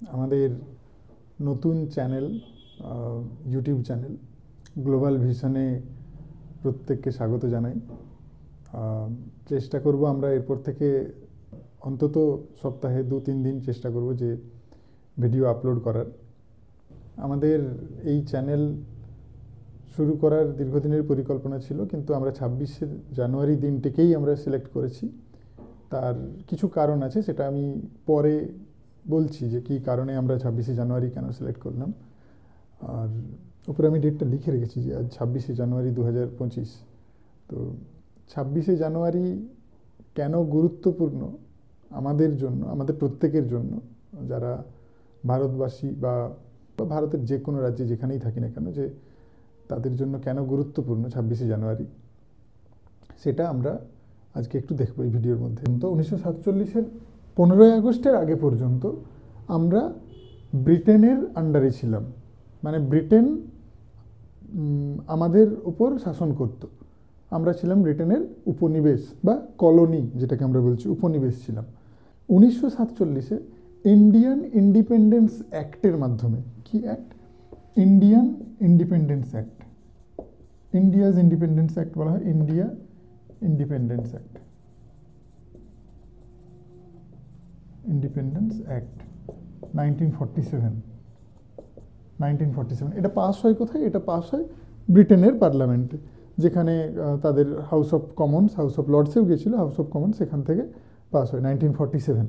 আমাদের নতুন channel, YouTube channel global ভিশনে প্রত্যেককে স্বাগত জানাই। চেষ্টা করব আমরা এরপর থেকে অন্তত সপ্তাহে 2-3 দিন চেষ্টা করব যে ভিডিও আপলোড করার। আমাদের এই চ্যানেল শুরু করার দীর্ঘদিনের পরিকল্পনা ছিল, কিন্তু আমরা 26শে জানুয়ারি দিনটিকেই আমরা সিলেক্ট করেছি। তার কিছু কারণ আছে, সেটা আমি পরে বলছি যে কী কারণে আমরা 26শে জানুয়ারি কেন সিলেক্ট করলাম। আর উপরে আমি ডেটটা লিখে রেখেছি যে আজ 26শে জানুয়ারি 2025। তো 26শে জানুয়ারি কেন গুরুত্বপূর্ণ আমাদের জন্য, আমাদের প্রত্যেকের জন্য, যারা ভারতবাসী বা ভারতের যে কোনো রাজ্যে যেখানেই থাকি না কেন, যে তাদের জন্য কেন গুরুত্বপূর্ণ 26শে জানুয়ারি, সেটা আমরা আজকে একটু দেখব এই ভিডিওর মধ্যে। তো 1947-এর 15ই আগস্টের আগে পর্যন্ত আমরা ব্রিটেনের আন্ডারে ছিলাম, মানে ব্রিটেন আমাদের উপর শাসন করত। আমরা ছিলাম ব্রিটেনের উপনিবেশ বা কলোনি, যেটাকে আমরা বলছি, উপনিবেশ ছিলাম। 1947-এ ইন্ডিয়ান ইন্ডিপেন্ডেন্স অ্যাক্টের মাধ্যমে, কি act? Indian independence act, India's independence act বলা হয়, India independence act, independence act 1947। এটা পাস হয় কোথায়? এটা পাস হয় ব্রিটেনের পার্লামেন্টে, যেখানে তাদের House of Commons, House of লর্ডসেও গিয়েছিল, হাউস অফ কমন্স, সেখান থেকে পাস হয় 1947,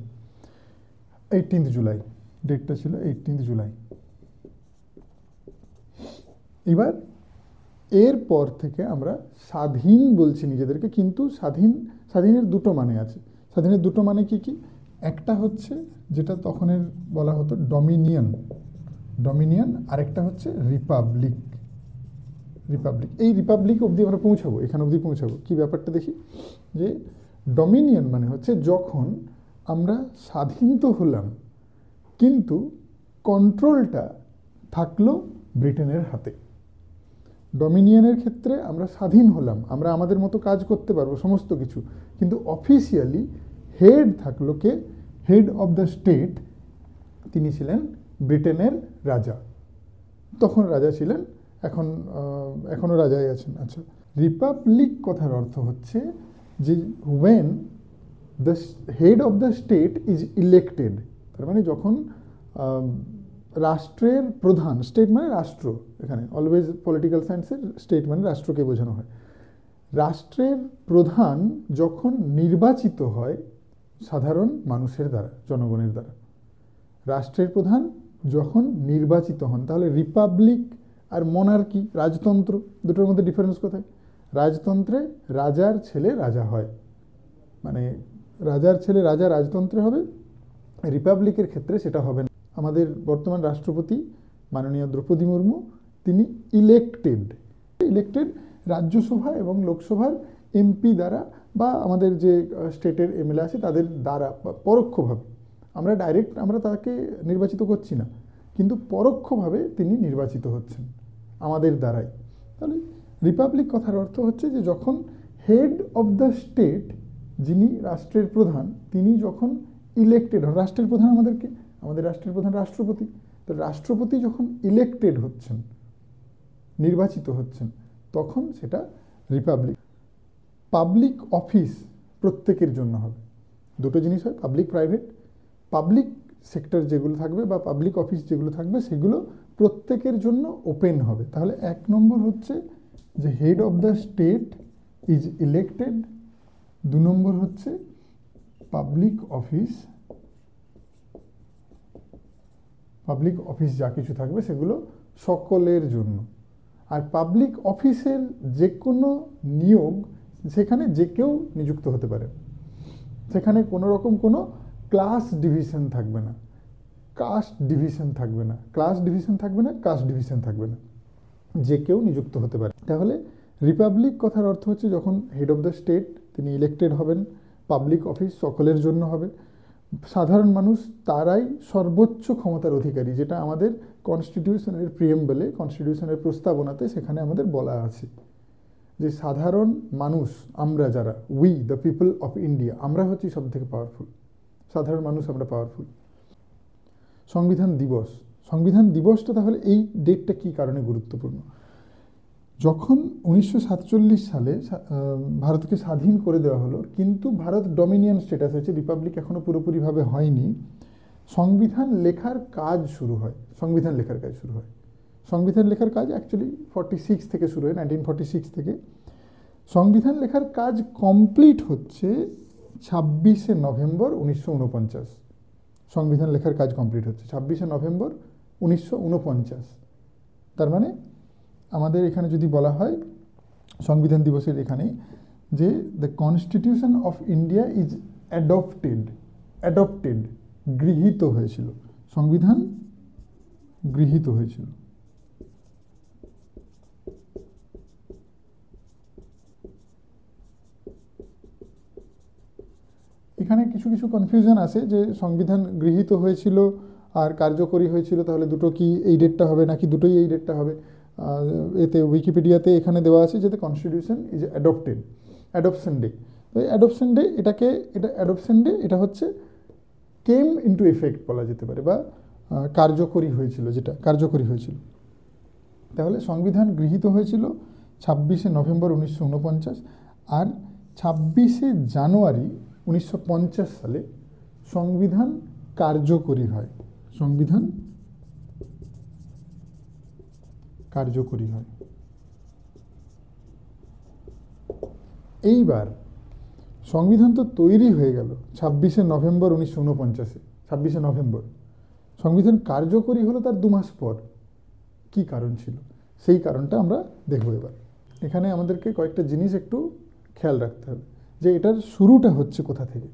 18 জুলাই ডেটটা ছিল, 18 জুলাই। এবার এরপর থেকে আমরা স্বাধীন বলছি নিজেদেরকে, কিন্তু স্বাধীনের দুটো মানে আছে। স্বাধীনের দুটো মানে কি কি? একটা হচ্ছে যেটা তখনের বলা হতো ডমিনিয়ন, আরেকটা হচ্ছে রিপাবলিক। এই রিপাবলিক অবধি আমরা পৌঁছাবো, এখান অবধি পৌঁছাবো। কি ব্যাপারটা দেখি, যে ডমিনিয়ন মানে হচ্ছে যখন আমরা স্বাধীন তো হলাম, কিন্তু কন্ট্রোলটা থাকলো ব্রিটেনের হাতে। ডমিনিয়নের ক্ষেত্রে আমরা স্বাধীন হলাম, আমরা আমাদের মতো কাজ করতে পারবো সমস্ত কিছু, কিন্তু অফিসিয়ালি হেড থাকলো কে? হেড অফ দ্য স্টেট, তিনি ছিলেন ব্রিটেনের রাজা। তখন রাজা ছিলেন, এখনও রাজাই আছেন। আচ্ছা, রিপাবলিক কথার অর্থ হচ্ছে যে when the head of the state is elected, তার মানে যখন রাষ্ট্রের প্রধান, স্টেট মানে রাষ্ট্র, এখানে অলওয়েজ পলিটিক্যাল সায়েন্সের স্টেট মানে রাষ্ট্রকে বোঝানো হয়। রাষ্ট্রের প্রধান যখন নির্বাচিত হয় সাধারণ মানুষের দ্বারা, জনগণের দ্বারা, রাষ্ট্রের প্রধান যখন নির্বাচিত হন, তাহলে রিপাবলিক আর মনার্কি, রাজতন্ত্র, দুটোর মধ্যে ডিফারেন্স কোথায়? রাজতন্ত্রে রাজার ছেলে রাজা হয়, মানে রাজার ছেলে রাজা রাজতন্ত্রে হবে। রিপাবলিকের ক্ষেত্রে সেটা হবে না। আমাদের বর্তমান রাষ্ট্রপতি মাননীয় দ্রৌপদী মুর্মু, তিনি ইলেক্টেড রাজ্যসভা এবং লোকসভার এমপি দ্বারা, বা আমাদের যে স্টেটের এমএলএ আছে তাদের দ্বারা, পরোক্ষভাবে। আমরা তাকে নির্বাচিত করছি না, কিন্তু পরোক্ষভাবে তিনি নির্বাচিত হচ্ছেন আমাদের দ্বারাই। তাহলে রিপাবলিক কথার অর্থ হচ্ছে যে যখন হেড অফ দ্য স্টেট, যিনি রাষ্ট্রের প্রধান, তিনি যখন ইলেক্টেড হন। রাষ্ট্রের প্রধান আমাদের রাষ্ট্রের প্রধান রাষ্ট্রপতি। তো রাষ্ট্রপতি যখন ইলেক্টেড হচ্ছেন, নির্বাচিত হচ্ছেন, তখন সেটা রিপাবলিক। পাবলিক অফিস প্রত্যেকের জন্য হবে। দুটো জিনিস হয়, পাবলিক প্রাইভেট। পাবলিক সেক্টর যেগুলো থাকবে বা পাবলিক অফিস যেগুলো থাকবে, সেগুলো প্রত্যেকের জন্য ওপেন হবে। তাহলে 1 নম্বর হচ্ছে যে head of the state is elected. 2 নম্বর হচ্ছে পাবলিক অফিস যা কিছু থাকবে সেগুলো সকলের জন্য। আর পাবলিক অফিসের যে কোনো নিয়োগ, সেখানে যে কেউ নিযুক্ত হতে পারে, সেখানে কোনো রকম কোনো ক্লাস ডিভিশন থাকবে না, কাস্ট ডিভিশন থাকবে না, কাস্ট ডিভিশন থাকবে না, যে কেউ নিযুক্ত হতে পারে। তাহলে রিপাবলিক কথার অর্থ হচ্ছে যখন হেড অফ দ্য স্টেট তিনি ইলেক্টেড হবেন, পাবলিক অফিস সকলের জন্য হবে, সাধারণ মানুষ তারাই সর্বোচ্চ ক্ষমতার অধিকারী, যেটা আমাদের কনস্টিটিউশনের প্রিএম্বলে, কনস্টিটিউশনের প্রস্তাবনাতে সেখানে আমাদের বলা আছে যে সাধারণ মানুষ, আমরা যারা, we the people of India, আমরা হচ্ছি সব থেকে পাওয়ারফুল। সাধারণ মানুষ আমরা পাওয়ারফুল। সংবিধান দিবস, সংবিধান দিবসটা তাহলে এই ডেটটা কী কারণে গুরুত্বপূর্ণ? যখন 1947 সালে ভারতকে স্বাধীন করে দেওয়া হলো, কিন্তু ভারত ডমিনিয়ন স্ট্যাটাস আছে, রিপাবলিক এখনও পুরোপুরিভাবে হয়নি, সংবিধান লেখার কাজ শুরু হয়। সংবিধান লেখার কাজ শুরু হয়। সংবিধান লেখার কাজ অ্যাকচুয়ালি 46 থেকে শুরু হয়, 1946 থেকে। সংবিধান লেখার কাজ কমপ্লিট হচ্ছে 26শে নভেম্বর 1949। সংবিধান লেখার কাজ কমপ্লিট হচ্ছে 26শে নভেম্বর 1949। তার মানে আমাদের এখানে যদি বলা হয় সংবিধান দিবসের এখানে যে the constitution of India is adopted, গৃহীত হয়েছিল, সংবিধান গৃহীত হয়েছিল। এখানে কিছু কিছু কনফিউশন আছে যে সংবিধান গৃহীত হয়েছিল আর কার্যকরী হয়েছিল, তাহলে দুটো কি এই ডেটটা হবে নাকি দুটোই এই ডেটটা হবে? এতে উইকিপিডিয়াতে এখানে দেওয়া আছে যে the constitution is adopted, adoption day. তো এই অ্যাডপশন ডে অ্যাডপশন ডে এটা হচ্ছে কেম ইনটু এফেক্ট বলা যেতে পারে, বা কার্যকরী হয়েছিল, যেটা কার্যকরী হয়েছিল। তাহলে সংবিধান গৃহীত হয়েছিল 26শে নভেম্বর 1949, আর 26শে জানুয়ারি 1950 সালে সংবিধান কার্যকরী হয়। সংবিধান কার্যকরী হয়। এইবার সংবিধান তো তৈরি হয়ে গেল 26শে নভেম্বর 1949-এ, 26শে নভেম্বর। সংবিধান কার্যকরী হলো তার 2 মাস পর। কি কারণ ছিল? সেই কারণটা আমরা দেখব এবার। এখানে আমাদেরকে কয়েকটা জিনিস একটু খেয়াল রাখতে হবে, যে এটার শুরুটা হচ্ছে কোথা থেকে।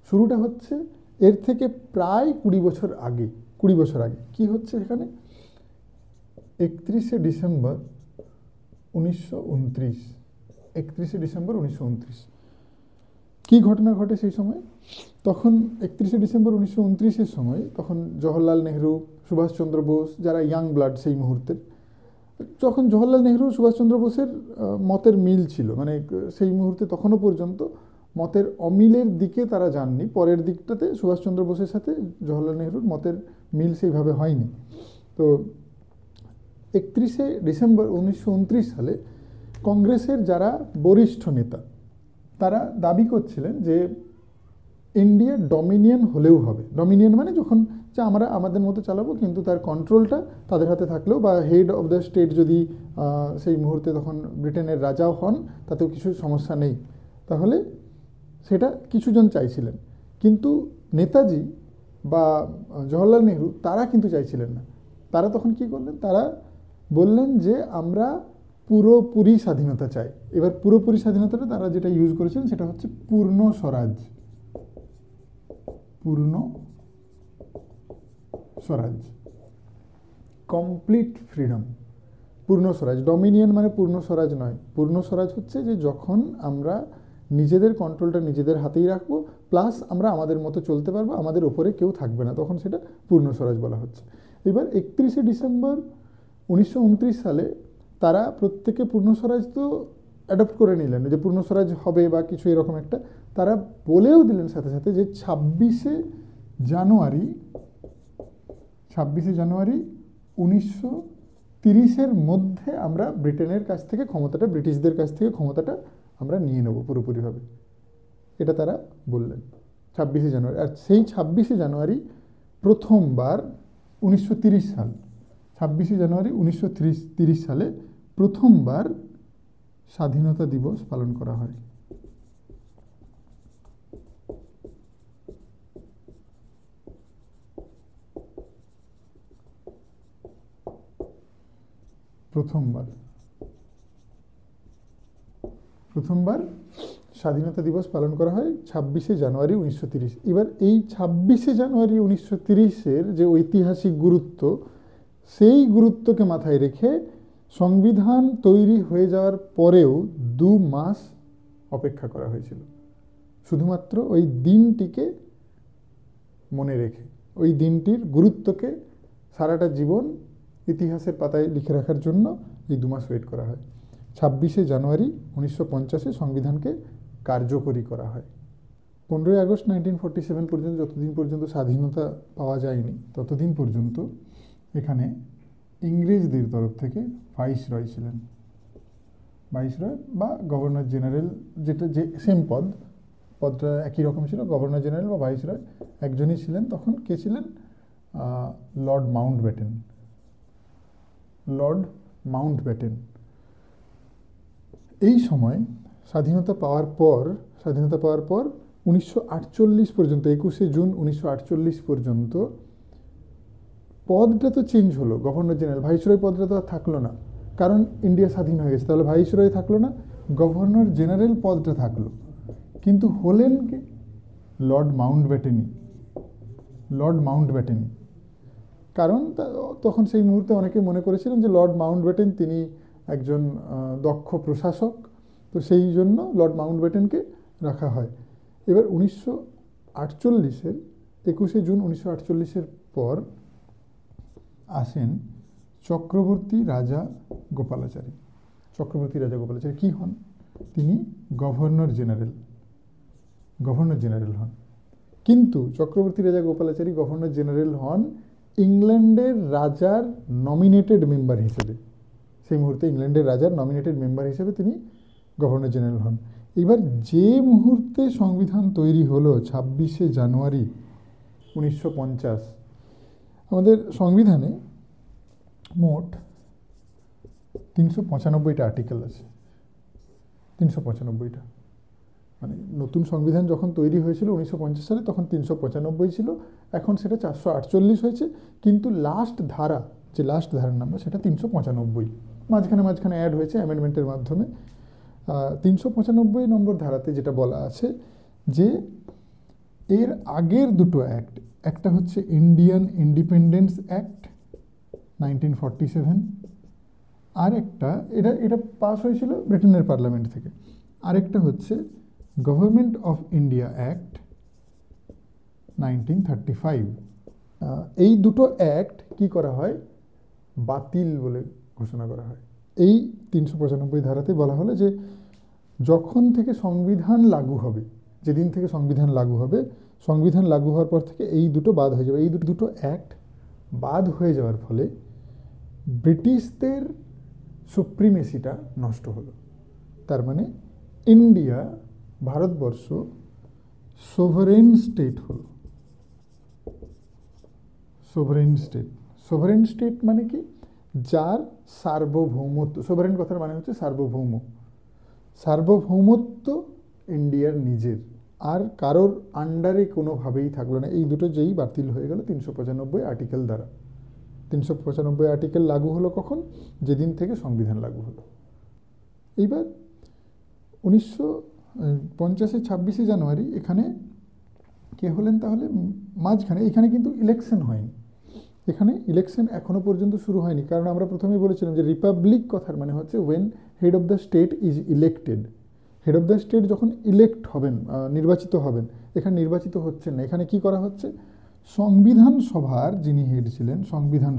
শুরুটা হচ্ছে এর থেকে প্রায় 20 বছর আগে। 20 বছর আগে কি হচ্ছে এখানে? 31শে ডিসেম্বর 1929। 31শে ডিসেম্বর 1929 কী ঘটনা ঘটে সেই সময়? তখন 31শে ডিসেম্বর 1929-এর সময় তখন জওহরলাল নেহরু, সুভাষচন্দ্র বোস, যারা ইয়াং ব্লাড সেই মুহূর্তের, যখন জওহরলাল নেহরু সুভাষচন্দ্র বোসের মতের মিল ছিল, মানে সেই মুহূর্তে তখনও পর্যন্ত মতের অমিলের দিকে তারা যাননি। পরের দিকটাতে সুভাষচন্দ্র বোসের সাথে জওহরলাল নেহরুর মতের মিল সেইভাবে হয়নি। তো 31শে ডিসেম্বর 1929 সালে কংগ্রেসের যারা বরিষ্ঠ নেতা, তারা দাবি করছিলেন যে ইন্ডিয়া ডমিনিয়ন হলেও হবে। ডমিনিয়ন মানে যখন যে আমরা আমাদের মতো চালাবো, কিন্তু তার কন্ট্রোলটা তাদের হাতে থাকলেও, বা হেড অফ দ্য স্টেট যদি সেই মুহূর্তে তখন ব্রিটেনের রাজাও হন, তাতেও কিছু সমস্যা নেই। তাহলে সেটা কিছুজন চাইছিলেন, কিন্তু নেতাজি বা জওহরলাল নেহরু তারা কিন্তু চাইছিলেন না। তারা তখন কি করলেন? তারা বললেন যে আমরা পুরোপুরি স্বাধীনতা চাই। এবার পুরোপুরি স্বাধীনতাটা তারা যেটা ইউজ করেছিলেন সেটা হচ্ছে পূর্ণ স্বরাজ। পূর্ণ স্বরাজ, কমপ্লিট ফ্রিডম। পূর্ণ স্বরাজ, ডমিনিয়ন মানে পূর্ণ স্বরাজ নয়। পূর্ণ স্বরাজ হচ্ছে যে যখন আমরা নিজেদের কন্ট্রোলটা নিজেদের হাতেই রাখবো, প্লাস আমরা আমাদের মতো চলতে পারবো, আমাদের ওপরে কেউ থাকবে না, তখন সেটা পূর্ণ স্বরাজ বলা হচ্ছে। এবার 31শে ডিসেম্বর 1929 সালে তারা প্রত্যেকে পূর্ণ স্বরাজ তো অ্যাডপ্ট করে নিলেন, যে পূর্ণ স্বরাজ হবে বা কিছু এরকম একটা। তারা বলেও দিলেন সাথে সাথে যে 26শে জানুয়ারি 1930-এর মধ্যে আমরা ব্রিটেনের কাছ থেকে ক্ষমতাটা, ব্রিটিশদের কাছ থেকে ক্ষমতাটা আমরা নিয়ে নেব পুরোপুরিভাবে। এটা তারা বললেন 26শে জানুয়ারি। আর সেই 26শে জানুয়ারি প্রথমবার 1930 সাল, 26শে জানুয়ারি 1930 সালে প্রথমবার স্বাধীনতা দিবস পালন করা হয়। প্রথমবার স্বাধীনতা দিবস পালন করা হয় 26শে জানুয়ারি 1930। এবার এই 26শে জানুয়ারি 1930-এর যে ঐতিহাসিক গুরুত্ব, সেই গুরুত্বকে মাথায় রেখে সংবিধান তৈরি হয়ে যাওয়ার পরেও 2 মাস অপেক্ষা করা হয়েছিল, শুধুমাত্র ওই দিনটিকে মনে রেখে, ওই দিনটির গুরুত্বকে সারাটা জীবন ইতিহাসের পাতায় লিখে রাখার জন্য এই 2 মাস ওয়েট করা হয়। 26শে জানুয়ারি 1950-এ সংবিধানকে কার্যকরী করা হয়। 15 আগস্ট 1947 পর্যন্ত, যতদিন পর্যন্ত স্বাধীনতা পাওয়া যায়নি ততদিন পর্যন্ত এখানে ইংরেজদের তরফ থেকে ভাইসরয় ছিলেন। ভাইসরয় বা গভর্নর জেনারেল, যেটা যে সেম পদটা একই রকম ছিল, গভর্নর জেনারেল বা ভাইসরয় একজনই ছিলেন। তখন কে ছিলেন? Lord Mountbatten. Lord Mountbatten. এই সময় স্বাধীনতা পাওয়ার পর 1948 পর্যন্ত, 21শে জুন 1948 পর্যন্ত পদটা তো চেঞ্জ হলো, গভর্নর জেনারেল। ভাইসরয় পদটা তো আর থাকলো না, কারণ ইন্ডিয়া স্বাধীন হয়ে গেছে। তাহলে ভাইসরয় থাকলো না, গভর্নর জেনারেল পদটা থাকলো। কিন্তু হলেন কে? লর্ড মাউন্টব্যাটেনই। লর্ড মাউন্টব্যাটেনই। কারণ তখন সেই মুহূর্তে অনেকে মনে করেছিলেন যে লর্ড মাউন্টব্যাটেন তিনি একজন দক্ষ প্রশাসক, তো সেই জন্য লর্ড মাউন্টব্যাটেনকে রাখা হয়। এবার 1948-এর 21শে জুন 1948-এর পর আসেন চক্রবর্তী রাজা গোপালাচারী। চক্রবর্তী রাজা গোপালাচারী কী হন? তিনি গভর্নর জেনারেল হন। কিন্তু চক্রবর্তী রাজা গোপালাচারী গভর্নর জেনারেল হন ইংল্যান্ডের রাজার নমিনেটেড মেম্বার হিসেবে। সেই মুহূর্তে ইংল্যান্ডের রাজার নমিনেটেড মেম্বার হিসেবে তিনি গভর্নর জেনারেল হন। এবার যে মুহূর্তে সংবিধান তৈরি হলো 26শে জানুয়ারি 1950, আমাদের সংবিধানে মোট 395টা আর্টিকেল আছে। 395টা, মানে নতুন সংবিধান যখন তৈরি হয়েছিল 1950 সালে তখন 395 ছিল, এখন সেটা 448 হয়েছে। কিন্তু লাস্ট ধারার নাম্বার সেটা 395। মাঝখানে অ্যাড হয়েছে অ্যামেন্ডমেন্টের মাধ্যমে। 395 নম্বর ধারাতে যেটা বলা আছে যে এর আগের দুটো অ্যাক্ট, একটা হচ্ছে ইন্ডিয়ান ইন্ডিপেন্ডেন্স অ্যাক্ট 1947, আর একটা এটা পাস হয়েছিল ব্রিটেনের পার্লামেন্ট থেকে। আরেকটা হচ্ছে গভর্নমেন্ট অফ ইন্ডিয়া অ্যাক্ট 1935। এই দুটো অ্যাক্ট কি করা হয়? বাতিল বলে ঘোষণা করা হয়। এই 395 ধারাতে বলা হলো যে যখন থেকে সংবিধান লাগু হবে, যেদিন থেকে সংবিধান লাগু হবে, সংবিধান লাগু হওয়ার পর থেকে এই দুটো বাদ হয়ে যাবে। এই দুটো অ্যাক্ট বাদ হয়ে যাওয়ার ফলে ব্রিটিশদের সুপ্রিমেসিটা নষ্ট হলো। তার মানে ইন্ডিয়া, ভারতবর্ষ সোভারেন স্টেট হলো। সোভারেন স্টেট মানে কি? যার সার্বভৌমত্ব। সোভারেন কথার মানে হচ্ছে সার্বভৌমত্ব ইন্ডিয়ার নিজের, আর কারোর আন্ডারে কোনোভাবেই থাকলো না। এই দুটো যেই বাতিল হয়ে গেল 395 আর্টিকেল দ্বারা। 395 আর্টিকেল লাগু হলো কখন? যেদিন থেকে সংবিধান লাগু হলো। এইবার 1950-এ 26শে জানুয়ারি এখানে কে হলেন? তাহলে মাঝখানে এখানে কিন্তু ইলেকশন হয়নি। এখানে ইলেকশন এখনও পর্যন্ত শুরু হয়নি, কারণ আমরা প্রথমেই বলেছিলাম যে রিপাবলিক কথার মানে হচ্ছে when head of the state is elected. Head of the state যখন ইলেক্ট হবেন, নির্বাচিত হবেন। এখানে নির্বাচিত হচ্ছেন না। এখানে কি করা হচ্ছে? সংবিধান সভার যিনি হেড ছিলেন, সংবিধান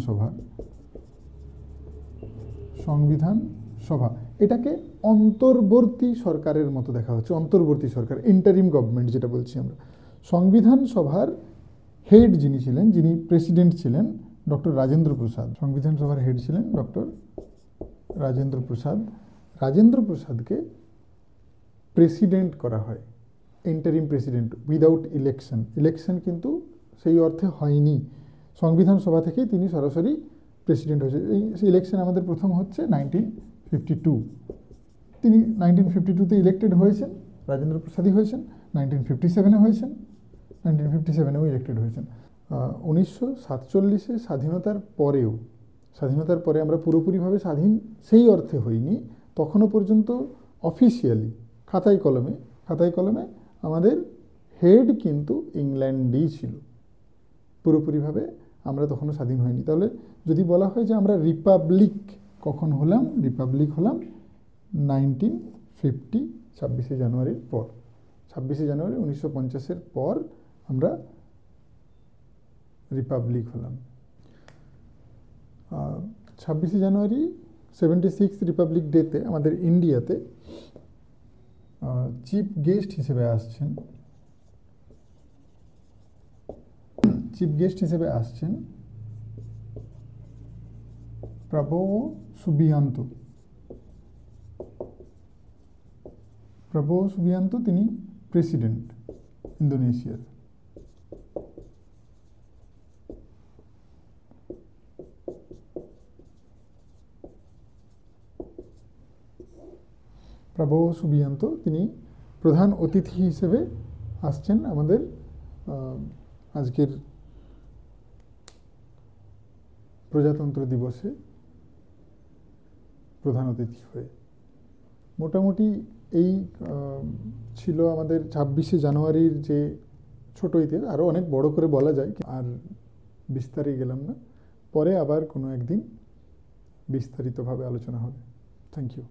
সভা, এটাকে অন্তর্বর্তী সরকারের মতো দেখা হচ্ছে। অন্তর্বর্তী সরকার, ইন্টারিম গভর্নমেন্ট যেটা বলছি আমরা। সংবিধান সভার হেড যিনি ছিলেন, যিনি প্রেসিডেন্ট ছিলেন, ডক্টর রাজেন্দ্র প্রসাদ। সংবিধান সভার হেড ছিলেন ডক্টর রাজেন্দ্র প্রসাদ। রাজেন্দ্র প্রসাদকে প্রেসিডেন্ট করা হয়, ইন্টারিম প্রেসিডেন্ট, উইদাউট ইলেকশন কিন্তু সেই অর্থে হয়নি। সংবিধান সভা থেকেই তিনি সরাসরি প্রেসিডেন্ট হয়েছে। এই ইলেকশন আমাদের প্রথম হচ্ছে 1952। তিনি 1952-তে ইলেক্টেড হয়েছেন, রাজেন্দ্র প্রসাদই হয়েছেন। 1957-এ হয়েছেন, 1957-এও ইলেক্টেড হয়েছেন। 1947-এ স্বাধীনতার পরে আমরা পুরোপুরিভাবে স্বাধীন সেই অর্থে হইনি। তখনও পর্যন্ত অফিসিয়ালি খাতায় কলমে আমাদের হেড কিন্তু ইংল্যান্ডই ছিল। পুরোপুরিভাবে আমরা তখনও স্বাধীন হয়নি। তাহলে যদি বলা হয় যে আমরা রিপাবলিক কখন হলাম? রিপাবলিক হলাম 1950, 26শে জানুয়ারির পর। 26শে জানুয়ারি 1950-এর পর আমরা রিপাবলিক হলাম। 26শে জানুয়ারি 76 রিপাবলিক ডেতে আমাদের ইন্ডিয়াতে চিফ গেস্ট হিসেবে আসছেন চিফ গেস্ট হিসেবে আসছেন Prabowo Subianto। Prabowo Subianto তিনি প্রেসিডেন্ট ইন্দোনেশিয়ার। Prabowo Subianto তিনি প্রধান অতিথি হিসেবে আসছেন আমাদের আজকের প্রজাতন্ত্র দিবসে প্রধান অতিথি হয়ে। মোটামুটি এই ছিল আমাদের 26শে জানুয়ারির যে ছোট ইতিহাস। আরও অনেক বড় করে বলা যায়, আর বিস্তারে গেলাম না, পরে আবার কোনো একদিন বিস্তারিতভাবে আলোচনা হবে। Thank you.